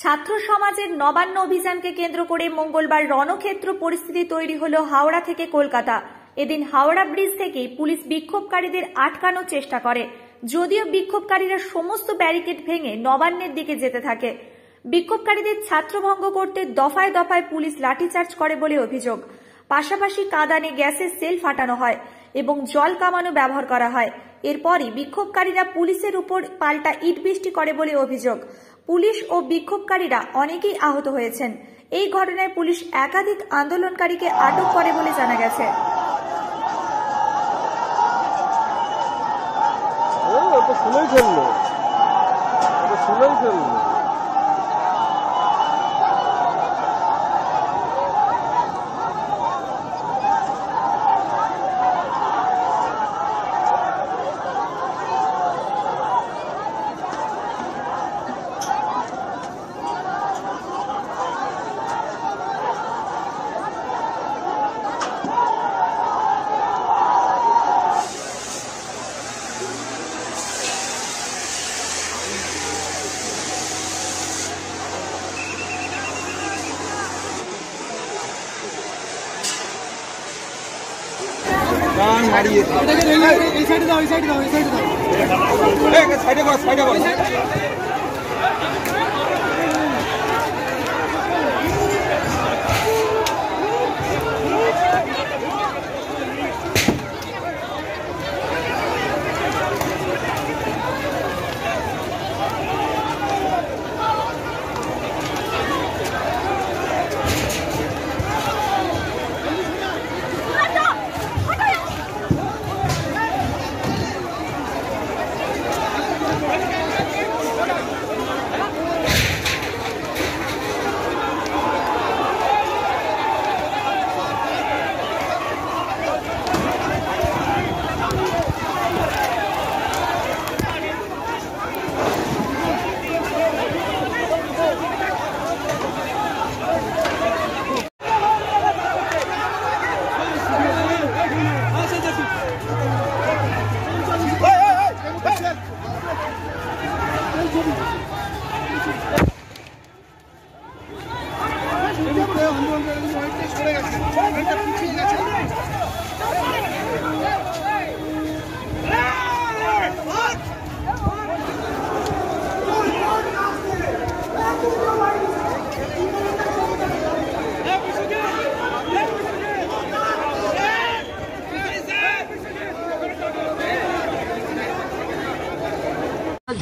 ছাত্র সমাজের নবান্ন অভিযানকে কেন্দ্র করে মঙ্গলবার রণক্ষেত্র পরিস্থিতি তৈরি হলো হাওড়া থেকে কলকাতা। এদিন হাওড়া ব্রিজ থেকে পুলিশ বিক্ষোভকারীদের আটকানোর চেষ্টা করে, যদিও বিক্ষোভকারীরা সমস্ত ব্যারিকেড ভেঙে নবান্নের দিকে যেতে থাকে। বিক্ষোভকারীদের ছাত্রভঙ্গ করতে দফায় দফায় পুলিশ লাঠিচার্জ করে বলে অভিযোগ। পাশাপাশি কাঁদানে গ্যাসের সেল ফাটানো হয় এবং জল কামানো ব্যবহার করা হয়। এরপরই বিক্ষোভকারীরা পুলিশের উপর পাল্টা ইট বৃষ্টি করে বলে অভিযোগ। পুলিশ ও বিক্ষোভকারীরা অনেকেই আহত হয়েছেন। এই ঘটনায় পুলিশ একাধিক আন্দোলনকারীকে আটক করে বলে জানা গেছে।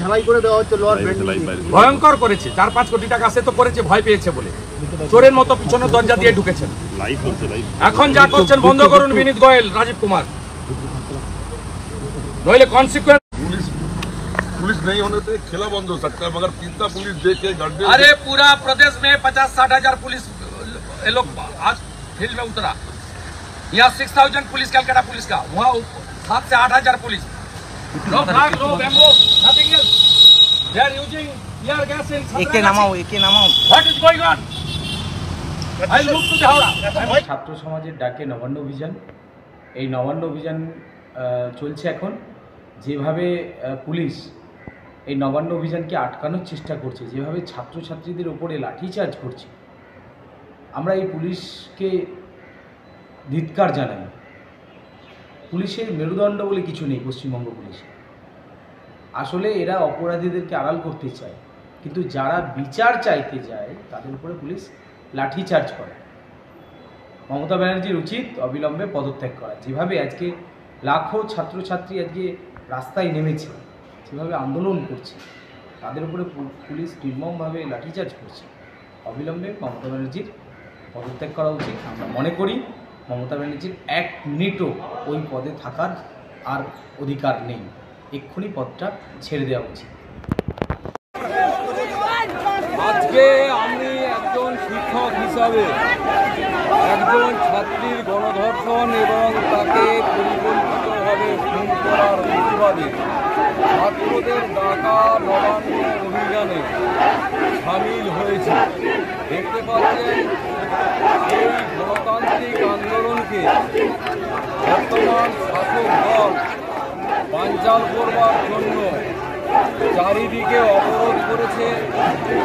ঝালাই করে দেওয়া হচ্ছে, ভয়ঙ্কর করেছে। 4-5 কোটি টাকা সে তো করেছে ভয় পেয়েছে বলে, চোরের মতো পিছনে দরজা দিয়ে ঢুকেছেন। এখন যা করছেন বন্ধ করুন বিনীত গোয়েল, রাজীব কুমার, নইলে কনসিকুয়েন্স। पुलिस नहीं होने से खेला बंद हो सकता है, मगर कितना पुलिस देखे गड्ढे। अरे पूरा प्रदेश में 50-60 हजार पुलिस लोग आज फील्ड में उतरा। यहाँ 6000 पुलिस कलकत्ता पुलिस का, वहाँ 7 से 8 हजार पुलिस। ছাত্র সমাজের ডাকে নবান্ন অভিযান, এই নবান্ন অভিযান চলছে এখন। যেভাবে পুলিশ এই নবান্ন অভিযানকে আটকানোর চেষ্টা করছে, যেভাবে ছাত্রছাত্রীদের ওপরে লাঠিচার্জ করছে, আমরা এই পুলিশকে ধিক্কার জানাই। পুলিশের মেরুদণ্ড বলে কিছু নেই পশ্চিমবঙ্গ পুলিশে। আসলে এরা অপরাধীদেরকে আড়াল করতে চায়, কিন্তু যারা বিচার চাইতে যায় তাদের উপরে পুলিশ লাঠিচার্জ করে। মমতা ব্যানার্জির উচিত অবিলম্বে পদত্যাগ করা। যেভাবে আজকে লাখো ছাত্রছাত্রী আজকে রাস্তায় নেমেছে, যেভাবে আন্দোলন করছে, তাদের উপরে পুলিশ নির্মমভাবে লাঠিচার্জ করছে। অবিলম্বে মমতা ব্যানার্জির পদত্যাগ করা উচিত। আমরা মনে করি মমতা ব্যানার্জির 1 মিনিটও ওই পদে থাকার আর অধিকার নেই। এক্ষুনি পদটা ছেড়ে দেওয়া উচিত। আজকে আমি একজন শিক্ষক হিসাবে একজন ছাত্রীর গণধর্ষণ এবং তাকে পরিকল্পিতভাবে খুন করার প্রতিবাদে ছাত্রদের ডাকা নবান্ন অভিযানে সামিল হয়েছে। দেখতে পাচ্ছেন এই গণতান্ত্রিক আন্দোলনকে বর্তমান শাসক দল বানচাল করবার জন্য চারিদিকে অবরোধ করেছে।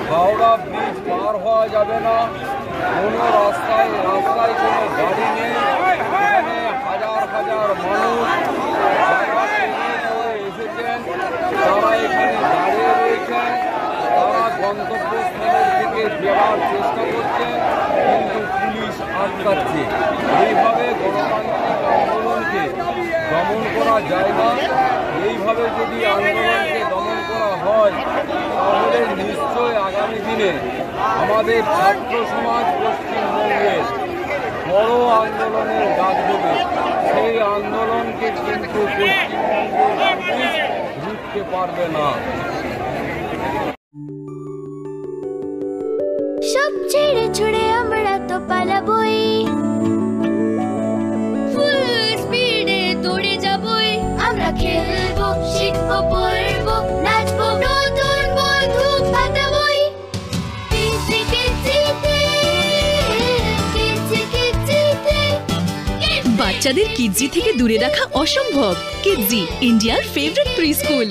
হাওড়া ব্রিজ পার হওয়া যাবে না, কোনো রাস্তায় কোনো গাড়ি নেই। এখানে হাজার হাজার মানুষ এসেছেন, তারা এখানে দাঁড়িয়ে রয়েছেন, তারা গন্তব্যস্থলের থেকে যাওয়ার চেষ্টা করছেন, কিন্তু পুলিশ আটকাচ্ছে। এইভাবে গণতান্ত্রিক আন্দোলনকে দমন করা যায় না। এইভাবে যদি আন্দোলনকে দমন করা হয় তাহলে নিশ্চয় আগামী দিনে আমাদের ছাত্র সমাজ পশ্চিমবঙ্গের বড় আন্দোলনের ডাক দেবে। সেই আন্দোলনকে কিন্তু পশ্চিমবঙ্গের পুলিশ রুখতে পারবে না। সব ছেড়ে ছুড়ে আমরা তো পালাবই, ফুল স্পিডে দৌড়ে যাবই। আমরা খেলবো, শিখবো, পড়বো, নাচবো, নতুন বন্ধু পাতাবই। বাচ্চাদের কিডজি থেকে দূরে রাখা অসম্ভব। কিডজি, ইন্ডিয়ার ফেভারিট প্রি স্কুল।